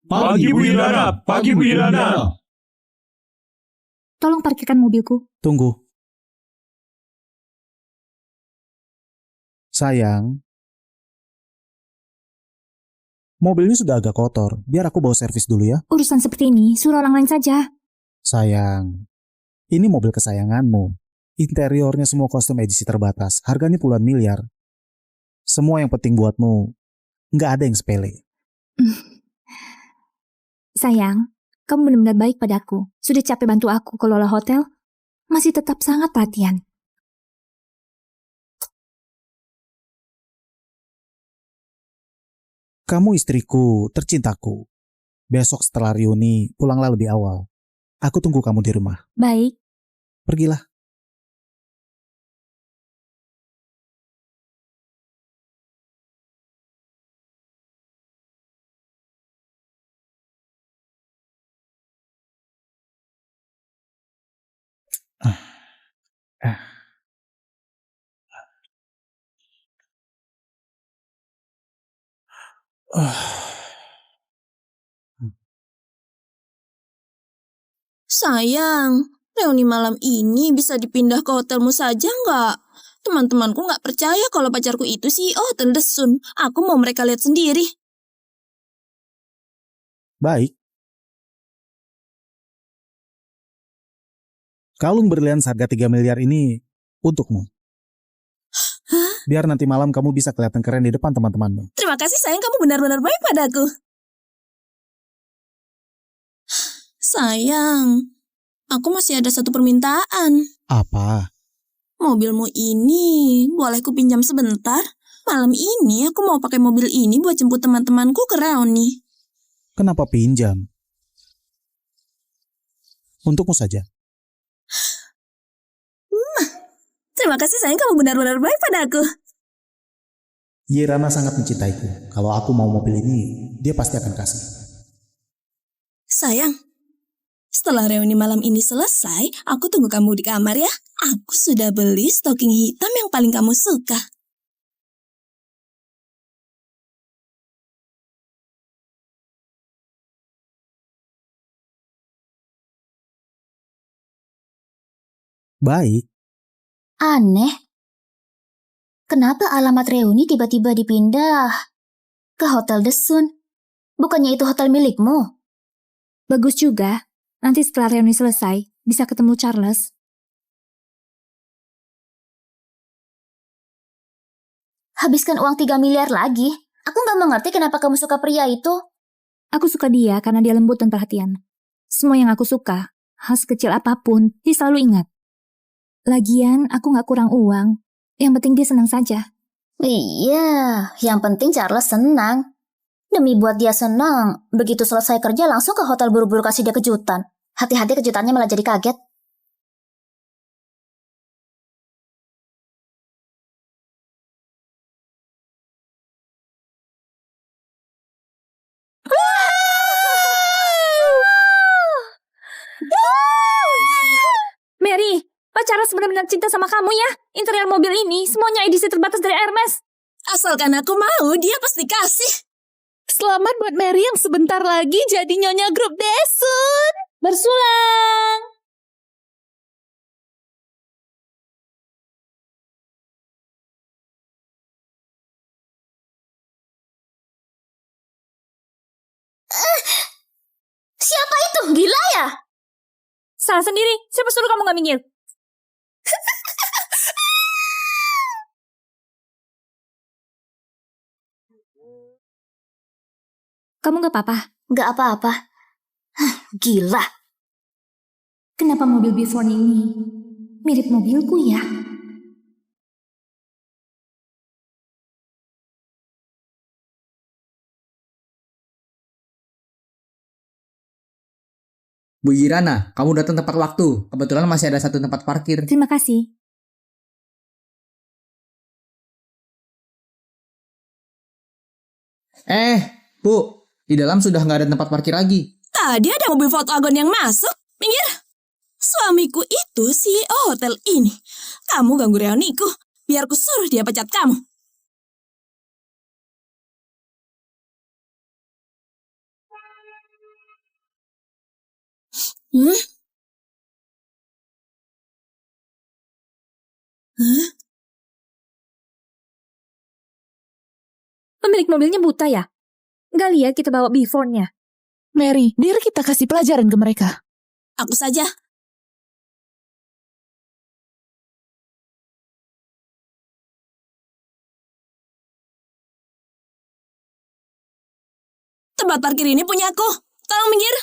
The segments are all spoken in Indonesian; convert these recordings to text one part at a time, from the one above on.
Pagi Bu Ilana, pagi Bu Ilana. Tolong parkirkan mobilku. Tunggu. Sayang, mobil ini sudah agak kotor. Biar aku bawa servis dulu ya. Urusan seperti ini, suruh orang lain saja. Sayang, ini mobil kesayanganmu. Interiornya semua kostum edisi terbatas. Harganya puluhan miliar. Semua yang penting buatmu. Nggak ada yang sepele. Sayang, kamu benar-benar baik padaku. Sudah capek bantu aku kelola hotel, masih tetap sangat perhatian. Kamu istriku, tercintaku. Besok setelah reuni, pulanglah lebih awal. Aku tunggu kamu di rumah. Baik. Pergilah. Sayang, reuni malam ini bisa dipindah ke hotelmu saja nggak? Teman-temanku nggak percaya kalau pacarku itu CEO Hotel The Sun. Aku mau mereka lihat sendiri. Baik. Kalung berlian seharga 3 miliar ini untukmu. Hah? Biar nanti malam kamu bisa kelihatan keren di depan teman-temanmu. Terima kasih sayang, kamu benar-benar baik padaku. Sayang, aku masih ada satu permintaan. Apa? Mobilmu ini boleh ku pinjam sebentar? Malam ini aku mau pakai mobil ini buat jemput teman-temanku ke reuni. Kenapa pinjam? Untukmu saja. Terima kasih sayang, kamu benar-benar baik padaku. Yerana sangat mencintaiku. Kalau aku mau mobil ini, dia pasti akan kasih. Sayang, setelah reuni malam ini selesai, aku tunggu kamu di kamar ya. Aku sudah beli stocking hitam yang paling kamu suka. Baik. Aneh. Kenapa alamat reuni tiba-tiba dipindah ke Hotel The Sun? Bukannya itu hotel milikmu? Bagus juga. Nanti setelah reuni selesai, bisa ketemu Charles. Habiskan uang 3 miliar lagi. Aku nggak mengerti kenapa kamu suka pria itu. Aku suka dia karena dia lembut dan perhatian. Semua yang aku suka, hal sekecil apapun, dia selalu ingat. Lagian, aku nggak kurang uang. Yang penting dia senang saja. Iya, yang penting Charles senang. Demi buat dia senang, begitu selesai kerja langsung ke hotel buru-buru kasih dia kejutan. Hati-hati kejutannya malah jadi kaget. Mary, Pak Charles benar-benar cinta sama kamu ya. Interior mobil ini semuanya edisi terbatas dari Hermes. Asalkan aku mau, dia pasti kasih. Selamat buat Mary yang sebentar lagi jadi nyonya grup Desun. Bersulang! Siapa itu? Gila ya? Salah sendiri, siapa suruh kamu gak minggir? Kamu gak apa-apa? Gak apa-apa. Gila. Kenapa mobil Before ini mirip mobilku ya? Bu Irana, kamu datang tepat waktu. Kebetulan masih ada satu tempat parkir. Terima kasih. Bu, di dalam sudah nggak ada tempat parkir lagi. Tadi ada mobil Volkswagen yang masuk. Minggir. Suamiku itu CEO hotel ini. Kamu ganggu reuniku. Biar ku suruh dia pecat kamu. Hmm? Hah? Pemilik mobilnya buta ya? Nggak lihat kita bawa before-nya. Mary, biar kita kasih pelajaran ke mereka. Aku saja. Tempat parkir ini punya aku. Tolong minggir.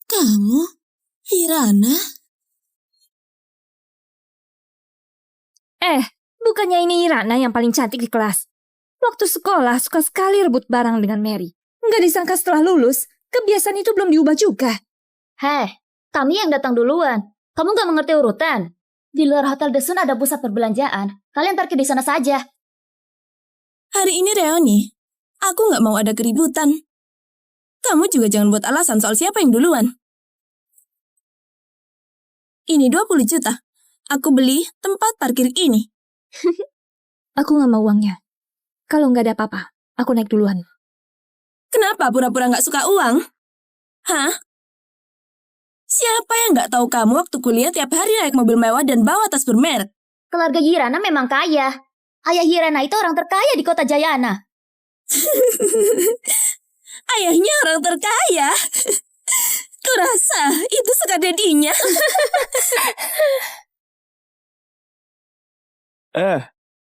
Kamu, Irana? Bukannya ini Irana yang paling cantik di kelas. Waktu sekolah suka sekali rebut barang dengan Mary. Nggak disangka setelah lulus, kebiasaan itu belum diubah juga. Heh, kami yang datang duluan. Kamu nggak mengerti urutan? Di luar Hotel The Sun ada pusat perbelanjaan. Kalian parkir di sana saja. Hari ini reuni. Aku nggak mau ada keributan. Kamu juga jangan buat alasan soal siapa yang duluan. Ini 20 juta. Aku beli tempat parkir ini. Aku nggak mau uangnya. Kalau nggak ada apa-apa, aku naik duluan. Kenapa pura-pura nggak suka uang? Hah? Siapa yang nggak tahu kamu waktu kuliah tiap hari naik mobil mewah dan bawa tas bermerek? Keluarga Hirana memang kaya. Ayah Hirana itu orang terkaya di kota Jayana. Ayahnya orang terkaya. Kurasa itu suka dedinya.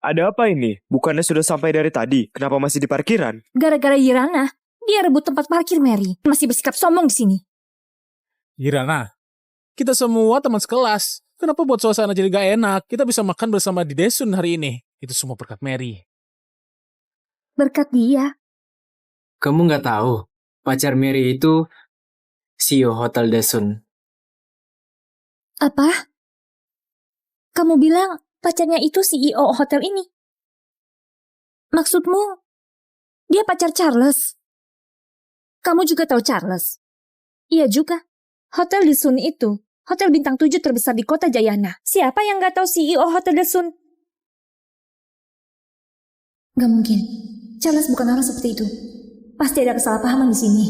Ada apa ini? Bukannya sudah sampai dari tadi? Kenapa masih di parkiran? Gara-gara Irana, dia rebut tempat parkir Mary. Masih bersikap sombong di sini. Irana, kita semua teman sekelas. Kenapa buat suasana jadi gak enak? Kita bisa makan bersama di Desun hari ini. Itu semua berkat Mary. Berkat dia. Kamu nggak tahu, pacar Mary itu CEO Hotel Dasun. Apa? Kamu bilang pacarnya itu CEO hotel ini? Maksudmu, dia pacar Charles? Kamu juga tahu Charles? Iya juga. Hotel The Sun itu, hotel bintang 7 terbesar di kota Jayana. Siapa yang nggak tahu CEO Hotel The Sun? Gak mungkin. Charles bukan orang seperti itu. Pasti ada kesalahpahaman di sini.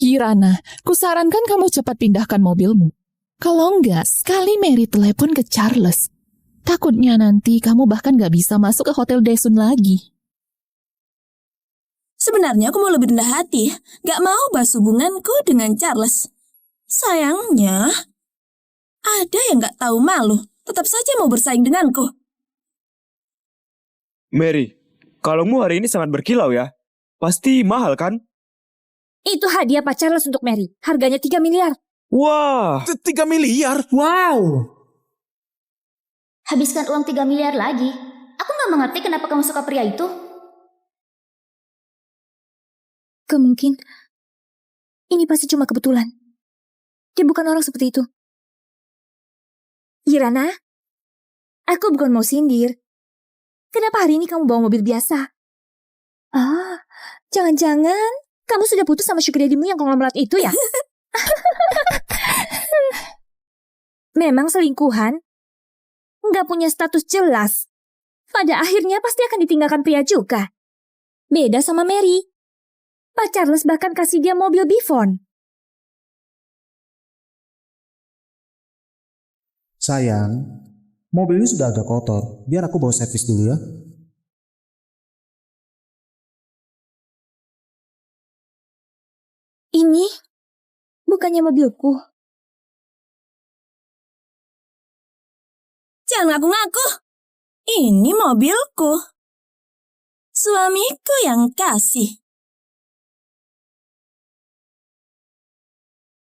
Irana, kusarankan kamu cepat pindahkan mobilmu. Kalau enggak, sekali Mary telepon ke Charles. Takutnya nanti kamu bahkan gak bisa masuk ke Hotel Daesun lagi. Sebenarnya aku mau lebih rendah hati. Gak mau bahas hubunganku dengan Charles. Sayangnya, ada yang gak tahu malu. Tetap saja mau bersaing denganku. Mary, kalungmu hari ini sangat berkilau ya. Pasti mahal kan? Itu hadiah Pak Charles untuk Mary. Harganya 3 miliar. Wah, 3 miliar? Wow! Habiskan uang 3 miliar lagi. Aku nggak mengerti kenapa kamu suka pria itu. Kemungkin ini pasti cuma kebetulan. Dia bukan orang seperti itu. Irana, aku bukan mau sindir. Kenapa hari ini kamu bawa mobil biasa? Jangan-jangan kamu sudah putus sama sugar daddy-mu yang konglomerat itu ya? Memang selingkuhan? Nggak punya status jelas. Pada akhirnya pasti akan ditinggalkan pria juga. Beda sama Mary. Pak Charles bahkan kasih dia mobil Bifon. Sayang, mobil ini sudah agak kotor. Biar aku bawa servis dulu ya. Ini bukannya mobilku. Jangan ngaku-ngaku. Ini mobilku. Suamiku yang kasih.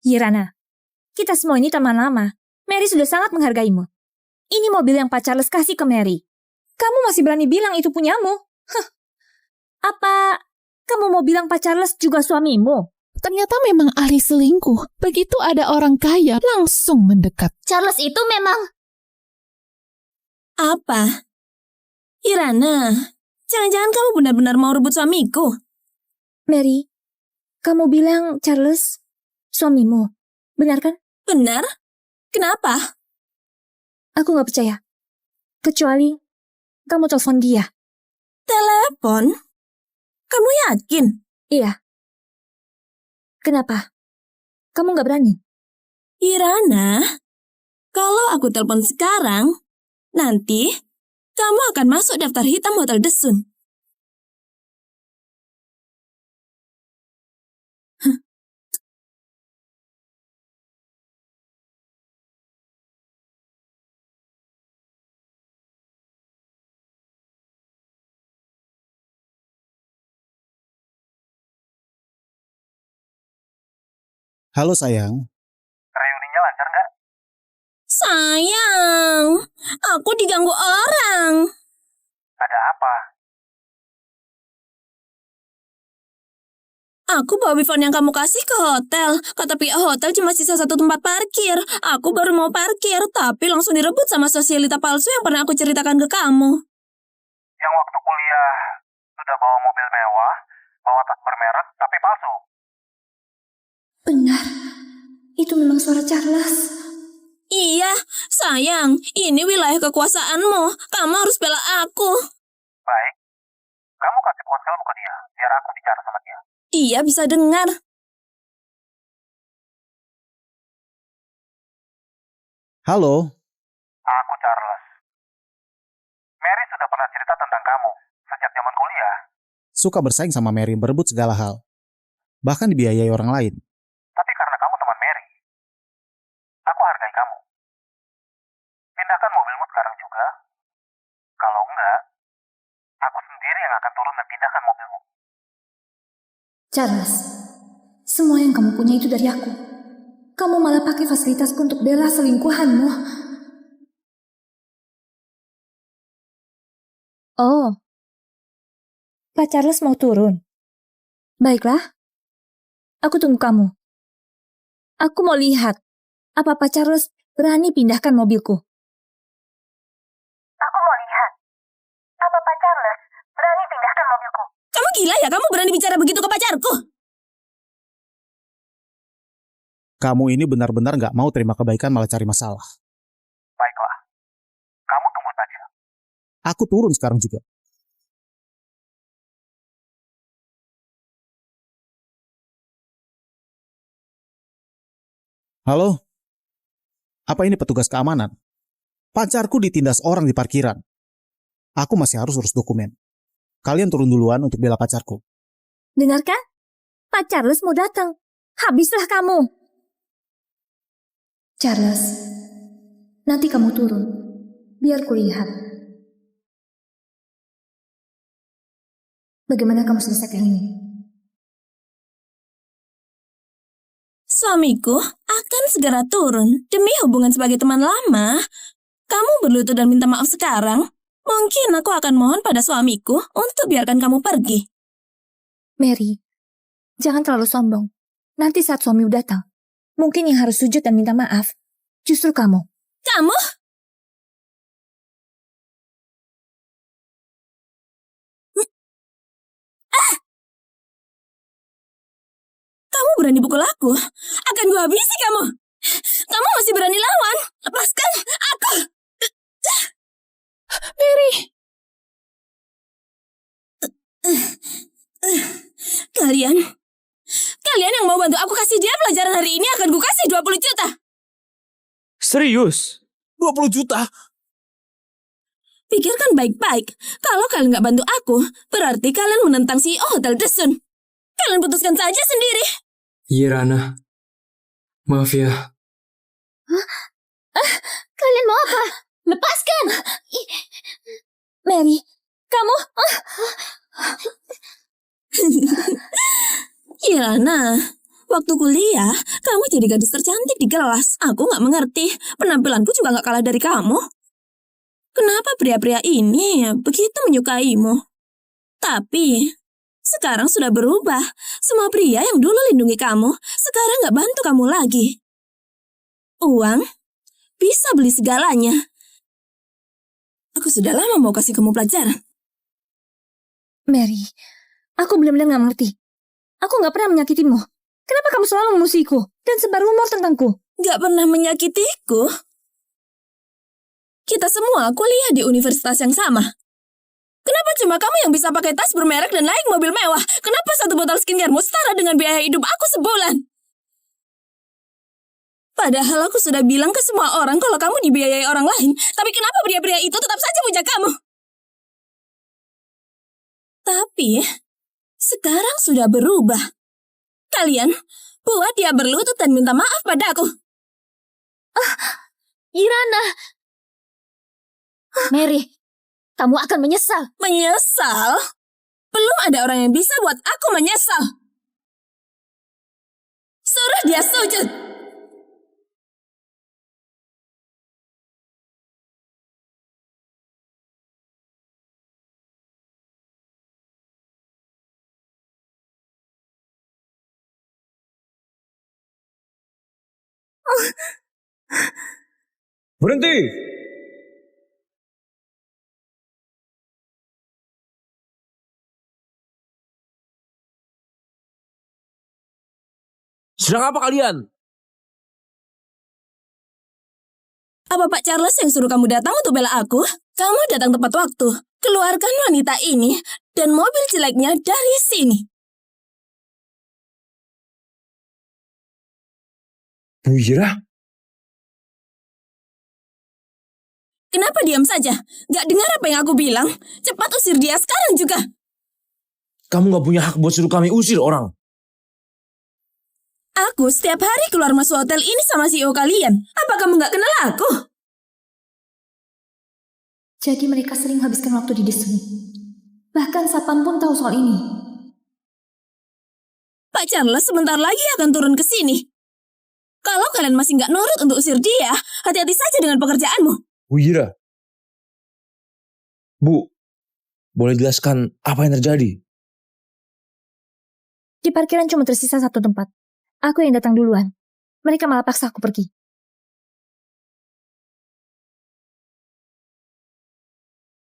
Irana, kita semua ini teman lama. Mary sudah sangat menghargaimu. Ini mobil yang Pak Charles kasih ke Mary. Kamu masih berani bilang itu punyamu? Apa kamu mau bilang Pak Charles juga suamimu? Ternyata memang ahli selingkuh. Begitu ada orang kaya, langsung mendekat. Charles itu memang... Apa? Irana, jangan-jangan kamu benar-benar mau rebut suamiku? Mary, kamu bilang Charles suamimu, benar kan? Benar? Kenapa? Aku gak percaya. Kecuali kamu telepon dia. Telepon? Kamu yakin? Iya. Kenapa? Kamu nggak berani? Irana, kalau aku telepon sekarang, nanti kamu akan masuk daftar hitam Hotel Desun. Halo sayang, Reuninya lancar nggak? Sayang, aku diganggu orang. Ada apa? Aku bawa Bifon yang kamu kasih ke hotel. Kata pihak hotel cuma sisa 1 tempat parkir. Aku baru mau parkir, tapi langsung direbut sama sosialita palsu yang pernah aku ceritakan ke kamu. Yang waktu kuliah sudah bawa mobil mewah, bawa tas bermerek, tapi palsu. Benar. Itu memang suara Charles. Iya, sayang, ini wilayah kekuasaanmu. Kamu harus bela aku. Baik, kamu kasih ponselmu ke dia, biar aku bicara sama dia. Dia bisa dengar. halo. Aku Charles. Mary sudah pernah cerita tentang kamu sejak zaman kuliah. Suka bersaing sama Mary, berebut segala hal. Bahkan dibiayai orang lain. Tapi karena kamu teman Mary, aku hargai kamu. Pindahkan mobilmu sekarang juga. Kalau enggak, aku sendiri yang akan turun dan pindahkan mobilmu. Charles, semua yang kamu punya itu dari aku. Kamu malah pakai fasilitasku untuk bela selingkuhanmu. Oh, Pak Charles mau turun. Baiklah, aku tunggu kamu. Aku mau lihat, apa Pak Charles berani pindahkan mobilku. Aku mau lihat. Apa Pak Charles berani pindahkan mobilku? Kamu gila ya? Kamu berani bicara begitu ke pacarku? Kamu ini benar-benar gak mau terima kebaikan malah cari masalah. Baiklah, kamu tunggu saja. Aku turun sekarang juga. Halo? Apa ini petugas keamanan? Pacarku ditindas orang di parkiran. Aku masih harus urus dokumen. Kalian turun duluan untuk bela pacarku. Dengarkan? Pak Charles mau datang. Habislah kamu. Charles, nanti kamu turun. Biar kulihat. Bagaimana kamu selesaikan ini? Suamiku akan segera turun demi hubungan sebagai teman lama. Kamu berlutut dan minta maaf sekarang. Mungkin aku akan mohon pada suamiku untuk biarkan kamu pergi. Mary, jangan terlalu sombong. Nanti saat suamimu datang, mungkin yang harus sujud dan minta maaf justru kamu. Kamu? Kamu berani pukul aku? Akan gue habisi kamu. Kamu masih berani lawan? Lepaskan aku. Mary, Kalian yang mau bantu aku kasih dia pelajaran hari ini akan gue kasih 20 juta. Serius? 20 juta? Pikirkan baik-baik. Kalau kalian nggak bantu aku, berarti kalian menentang CEO Hotel Desun. Kalian putuskan saja sendiri. Irana, maaf ya. Kalian mau apa? Lepaskan! Mary, kamu... Irana, waktu kuliah, kamu jadi gadis tercantik di kelas. Aku nggak mengerti. Penampilanku juga nggak kalah dari kamu. Kenapa pria-pria ini begitu menyukaimu? Tapi, sekarang sudah berubah. Semua pria yang dulu lindungi kamu, sekarang nggak bantu kamu lagi. Uang bisa beli segalanya. Aku sudah lama mau kasih kamu pelajaran. Mary, aku benar-benar nggak mengerti. Aku nggak pernah menyakitimu. Kenapa kamu selalu memusuhiku dan sebar rumor tentangku? Nggak pernah menyakitiku. Kita semua kuliah di universitas yang sama. Kenapa cuma kamu yang bisa pakai tas bermerek dan naik mobil mewah? Kenapa satu botol skincaremu setara dengan biaya hidup aku sebulan? Padahal aku sudah bilang ke semua orang kalau kamu dibiayai orang lain. Tapi kenapa pria-pria itu tetap saja puja kamu? Tapi, sekarang sudah berubah. Kalian buat dia berlutut dan minta maaf padaku. Irana! Mary, kamu akan menyesal. Menyesal? Belum ada orang yang bisa buat aku menyesal. Suruh dia sujud. Berhenti! Sedang apa kalian? Apa Pak Charles yang suruh kamu datang untuk bela aku? Kamu datang tepat waktu. Keluarkan wanita ini dan mobil jeleknya dari sini. Bu Ira? Kenapa diam saja? Gak dengar apa yang aku bilang? Cepat usir dia sekarang juga. Kamu gak punya hak buat suruh kami usir orang. Aku setiap hari keluar masuk hotel ini sama CEO kalian. Apa kamu gak kenal aku? Jadi mereka sering habiskan waktu di Desun. Bahkan Satpam pun tahu soal ini. Pak Charles sebentar lagi akan turun ke sini. Kalau kalian masih gak nurut untuk usir dia, hati-hati saja dengan pekerjaanmu. Bu Ira. Bu, boleh jelaskan apa yang terjadi? Di parkiran cuma tersisa satu tempat. Aku yang datang duluan. Mereka malah paksa aku pergi.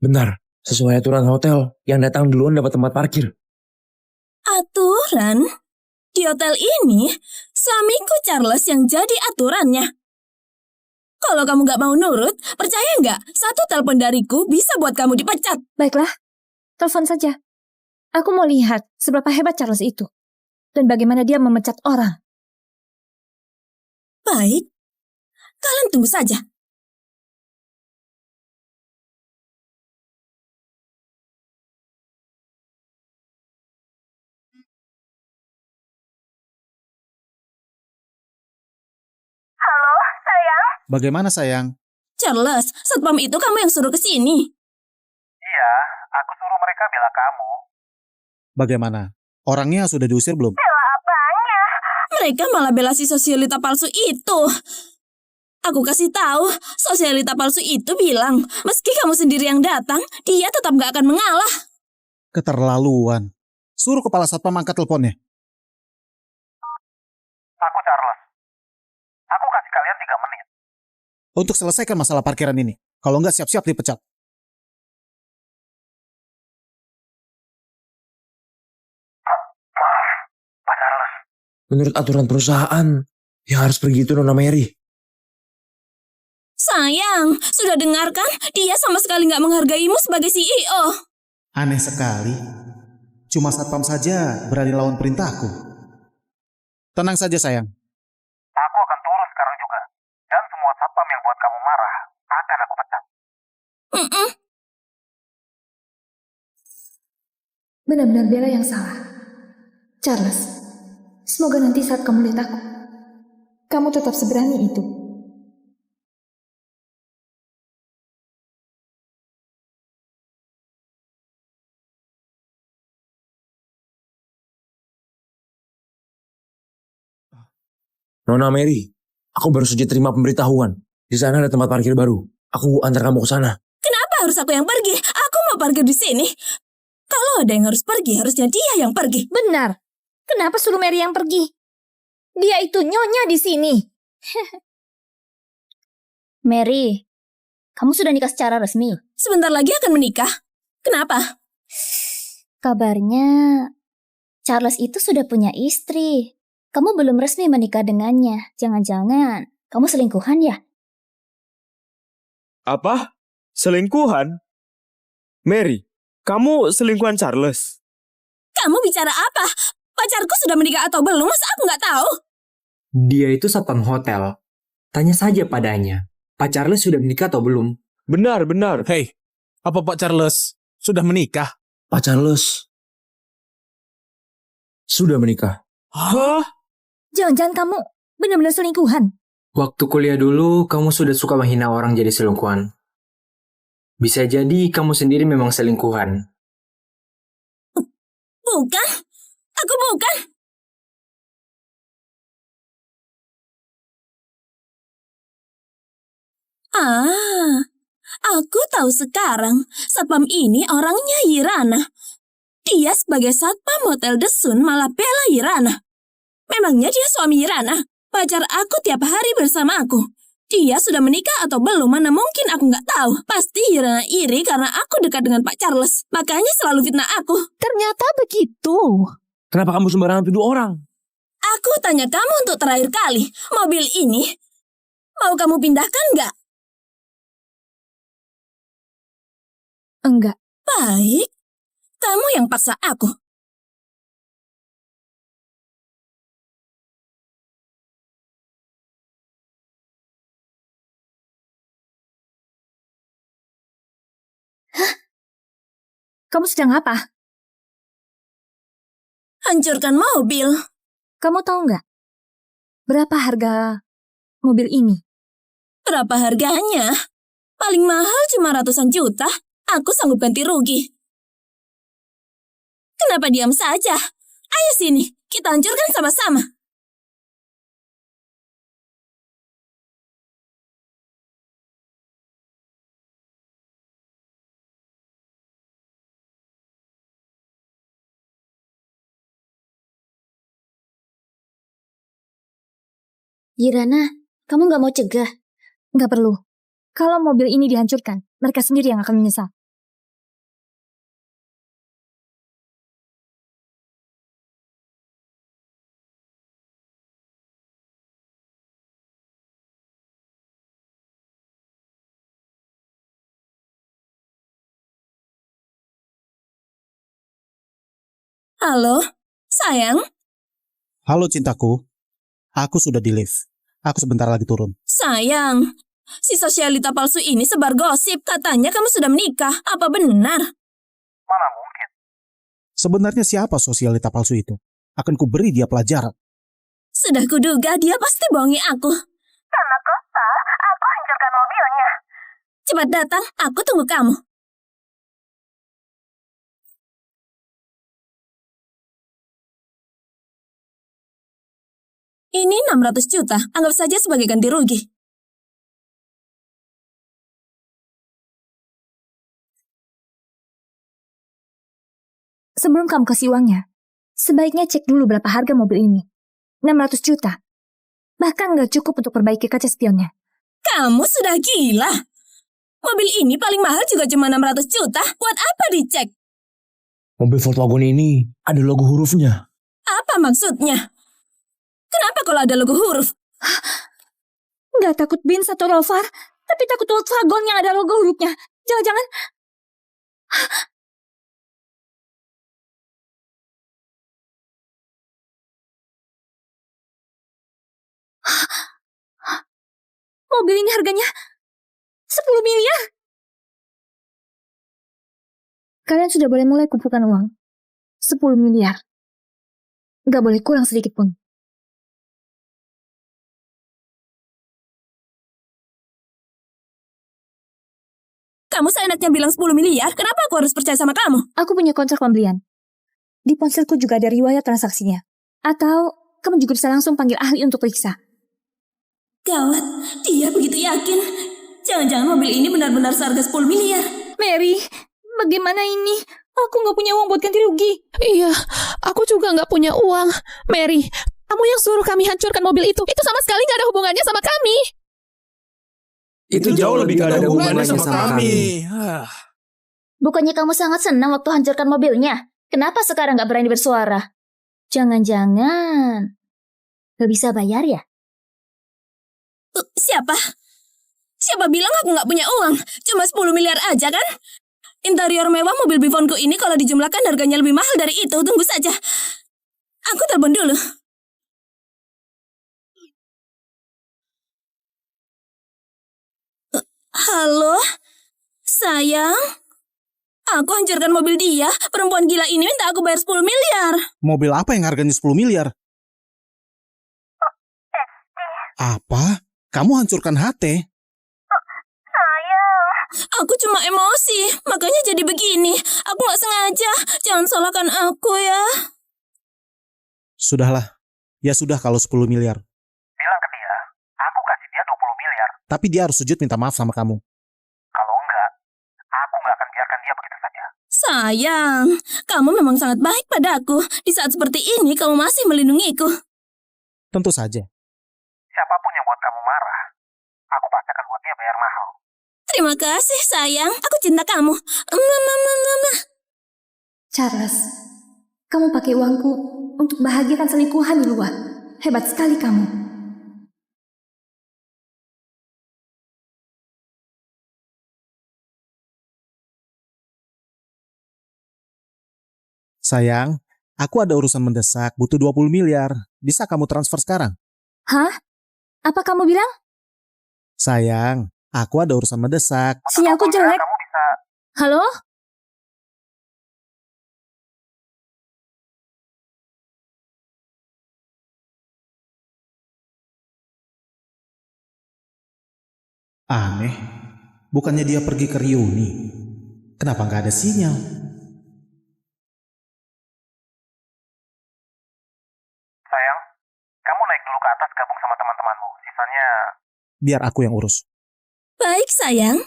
Benar, sesuai aturan hotel, yang datang duluan dapat tempat parkir. Aturan? Di hotel ini, suamiku Charles yang jadi aturannya. Kalau kamu gak mau nurut, percaya nggak? Satu telepon dariku bisa buat kamu dipecat. Baiklah, telepon saja. Aku mau lihat seberapa hebat Charles itu. Dan bagaimana dia memecat orang. Baik, kalian tunggu saja. Halo, sayang. Bagaimana sayang? Charles, satpam itu kamu yang suruh ke sini. Iya, aku suruh mereka bela kamu. Bagaimana? Orangnya sudah diusir belum? Bela apanya? Mereka malah bela si sosialita palsu itu. Aku kasih tahu, sosialita palsu itu bilang, meski kamu sendiri yang datang, dia tetap gak akan mengalah. Keterlaluan. Suruh kepala satpam angkat teleponnya. Aku Charles. Aku kasih kalian 3 menit. Untuk selesaikan masalah parkiran ini. Kalau nggak siap-siap dipecat. Maaf, Pak Charles. Menurut aturan perusahaan, yang harus pergi itu Nona Mary. Sayang, sudah dengarkan? Dia sama sekali gak menghargaimu sebagai CEO. Aneh sekali. Cuma satpam saja berani lawan perintahku. Tenang saja sayang. Aku akan turun sekarang juga. Dan semua satpam yang buat kamu marah akan aku pecat. Benar-benar Bella yang salah. Charles, semoga nanti saat kamu lihat aku, kamu tetap seberani itu. Nona Mary, aku baru saja terima pemberitahuan. Di sana ada tempat parkir baru. Aku antar kamu ke sana. Kenapa harus aku yang pergi? Aku mau parkir di sini. Kalau ada yang harus pergi, harusnya dia yang pergi. Benar. Kenapa suruh Mary yang pergi? Dia itu nyonya di sini. Mary, kamu sudah nikah secara resmi? Sebentar lagi akan menikah. Kenapa? Kabarnya Charles itu sudah punya istri. Kamu belum resmi menikah dengannya. Jangan-jangan kamu selingkuhan ya? Apa? Selingkuhan? Mary, Kamu selingkuhan Charles? Kamu bicara apa? Pacarku sudah menikah atau belum? Masa aku nggak tahu? Dia itu satpam hotel. Tanya saja padanya. Pak Charles sudah menikah atau belum? Benar. Hei, apa Pak Charles sudah menikah? Pak Charles sudah menikah. Hah? Jangan-jangan kamu benar-benar selingkuhan. Waktu kuliah dulu, kamu sudah suka menghina orang jadi selingkuhan. Bisa jadi kamu sendiri memang selingkuhan. Bukan. Aku bukan. Aku tahu sekarang. Satpam ini orangnya Irana. Dia sebagai satpam hotel The Sun malah bela Irana. Memangnya dia suami Irana? Pacar aku tiap hari bersama aku. Dia sudah menikah atau belum? Mana mungkin aku nggak tahu. Pasti Irana iri karena aku dekat dengan Pak Charles. Makanya selalu fitnah aku. Ternyata begitu. Kenapa kamu sembarangan tuduh orang? Aku tanya kamu untuk terakhir kali. Mobil ini mau kamu pindahkan nggak? Enggak. Baik. Kamu yang paksa aku. Kamu sedang apa? Hancurkan mobil. Kamu tahu nggak? Berapa harga mobil ini? Berapa harganya? Paling mahal cuma ratusan juta. Aku sanggup ganti rugi. Kenapa diam saja? Ayo sini, kita hancurkan sama-sama. Irana, kamu nggak mau cegah? Nggak perlu. Kalau mobil ini dihancurkan, mereka sendiri yang akan menyesal. Halo, sayang. Halo cintaku, aku sudah di lift. Aku sebentar lagi turun. Sayang, si sosialita palsu ini sebar gosip. Katanya kamu sudah menikah. Apa benar? Mana mungkin? Sebenarnya siapa sosialita palsu itu? Akan kuberi dia pelajaran. Sudah kuduga dia pasti bohongi aku. Karena kota, aku hancurkan mobilnya. Cepat datang, aku tunggu kamu. Ini 600 juta, anggap saja sebagai ganti rugi. Sebelum kamu kasih uangnya, sebaiknya cek dulu berapa harga mobil ini. 600 juta. Bahkan nggak cukup untuk perbaiki kaca spionnya. Kamu sudah gila. Mobil ini paling mahal juga cuma 600 juta. Buat apa dicek? Mobil Volkswagen ini ada logo hurufnya. Apa maksudnya? Kenapa kalau ada logo huruf? Nggak takut Benz atau Rover, tapi takut Volkswagen yang ada logo hurufnya. Jangan-jangan... Mobil ini harganya 10 miliar. Kalian sudah boleh mulai kumpulkan uang. 10 miliar. Nggak boleh kurang sedikit pun. Kamu seenaknya bilang 10 miliar, kenapa aku harus percaya sama kamu? Aku punya kontrak pembelian. Di ponselku juga ada riwayat transaksinya. Atau kamu juga bisa langsung panggil ahli untuk periksa. Gawat, dia begitu yakin. Jangan-jangan mobil ini benar-benar seharga 10 miliar. Mary, bagaimana ini? Aku nggak punya uang buat ganti rugi. Iya, aku juga nggak punya uang. Mary, kamu yang suruh kami hancurkan mobil itu sama sekali nggak ada hubungannya sama kami. Itu jauh lebih gak ada hubungannya sama kami. Bukannya kamu sangat senang waktu hancurkan mobilnya? Kenapa sekarang nggak berani bersuara? Jangan-jangan nggak bisa bayar ya? Siapa? Siapa bilang aku nggak punya uang? Cuma 10 miliar aja kan? Interior mewah mobil Bifonku ini kalau dijumlahkan harganya lebih mahal dari itu. Tunggu saja. Aku telepon dulu. Halo? Sayang? Aku hancurkan mobil dia. Perempuan gila ini minta aku bayar 10 miliar. Mobil apa yang harganya 10 miliar? Apa? Kamu hancurkan HT? Aku cuma emosi, makanya jadi begini. Aku gak sengaja. Jangan salahkan aku ya. Sudahlah. Ya sudah kalau 10 miliar. Bilang ke dia, aku kasih dia 20 miliar. Tapi dia harus sujud minta maaf sama kamu. Kalau enggak, aku nggak akan biarkan dia begitu saja. Sayang, kamu memang sangat baik padaku. Di saat seperti ini, kamu masih melindungiku. Tentu saja. Siapapun yang buat kamu marah, aku pasti akan buat dia bayar mahal. Terima kasih, sayang. Aku cinta kamu. Mama. Charles, kamu pakai uangku untuk bahagiakan selingkuhan di luar. Hebat sekali kamu. Sayang, aku ada urusan mendesak, butuh 20 miliar. Bisa kamu transfer sekarang? Hah? Apa kamu bilang? Sayang, aku ada urusan mendesak. Sinyalku jelek. Kamu bisa... Halo? Aneh, bukannya dia pergi ke reuni? Kenapa nggak ada sinyal? Sayang, kamu naik dulu ke atas gabung sama teman-temanmu. Sisanya... Biar aku yang urus. Baik, sayang.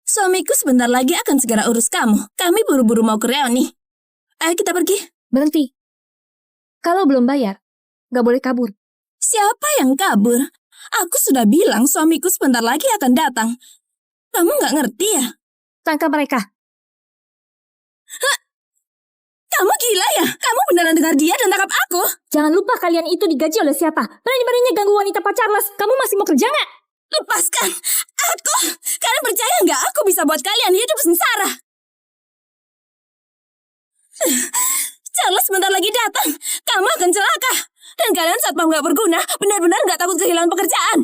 Suamiku sebentar lagi akan segera urus kamu. Kami buru-buru mau ke reuni. Ayo kita pergi. Berhenti. Kalau belum bayar, gak boleh kabur. Siapa yang kabur? Aku sudah bilang suamiku sebentar lagi akan datang. Kamu gak ngerti ya? Tangkap mereka. Hah? Kamu gila ya? Kamu beneran dengar dia dan tangkap aku? Jangan lupa kalian itu digaji oleh siapa? Berani-beraninya ganggu wanita Pak Charles. Kamu masih mau kerja nggak? Lepaskan aku. Kalian percaya nggak aku bisa buat kalian hidup sengsara? Charles sebentar lagi datang. Kamu akan celaka. Dan kalian satpam nggak berguna, benar-benar nggak takut kehilangan pekerjaan.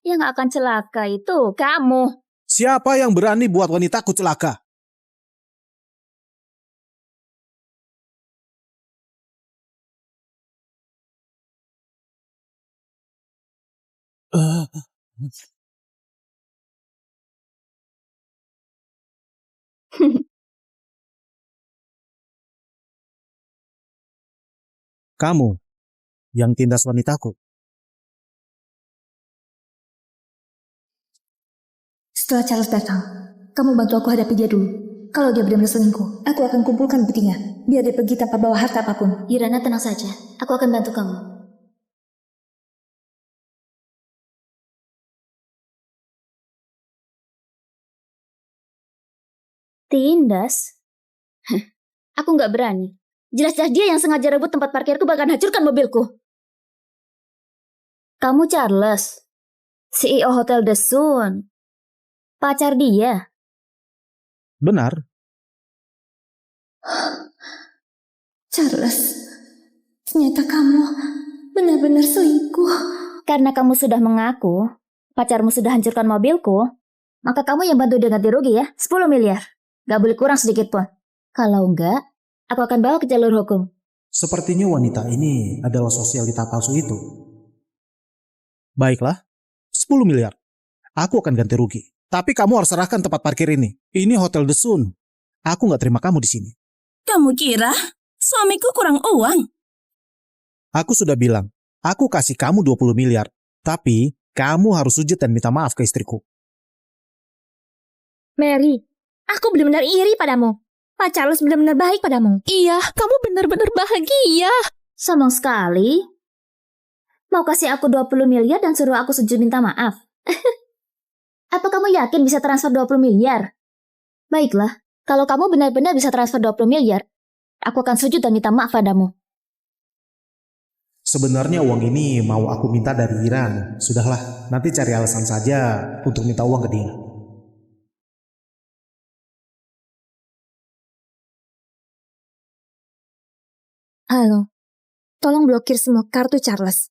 Yang akan celaka itu kamu. Siapa yang berani buat wanitaku celaka? Kamu yang tindas wanitaku. Setelah Charles datang, kamu bantu aku hadapi dia dulu. Kalau dia benar-benar selingkuh, aku akan kumpulkan buktinya. Biar dia pergi tanpa bawa harta apapun. Irana, tenang saja. Aku akan bantu kamu. Tindas? Aku nggak berani. Jelas-jelas dia yang sengaja rebut tempat parkirku bahkan hancurkan mobilku. Kamu Charles, CEO Hotel The Sun. Pacar dia? Benar. Charles, ternyata kamu benar-benar selingkuh. Karena kamu sudah mengaku, pacarmu sudah hancurkan mobilku, maka kamu yang bantu dengan ganti rugi ya, 10 miliar. Gak boleh kurang sedikit pun. Kalau enggak, aku akan bawa ke jalur hukum. Sepertinya wanita ini adalah sosialita palsu itu. Baiklah, 10 miliar. Aku akan ganti rugi. Tapi kamu harus serahkan tempat parkir ini. Ini Hotel The Sun. Aku nggak terima kamu di sini. Kamu kira suamiku kurang uang? Aku sudah bilang, aku kasih kamu 20 miliar. Tapi kamu harus sujud dan minta maaf ke istriku. Mary, aku benar-benar iri padamu. Pak Charles benar-benar baik padamu. Iya, kamu benar-benar bahagia. Sombong sekali. Mau kasih aku 20 miliar dan suruh aku sujud minta maaf. Apa kamu yakin bisa transfer 20 miliar? Baiklah, kalau kamu benar-benar bisa transfer 20 miliar, aku akan sujud dan minta maaf padamu. Sebenarnya uang ini mau aku minta dari Iran. Sudahlah, nanti cari alasan saja untuk minta uang ke dia. Halo, tolong blokir semua kartu Charles.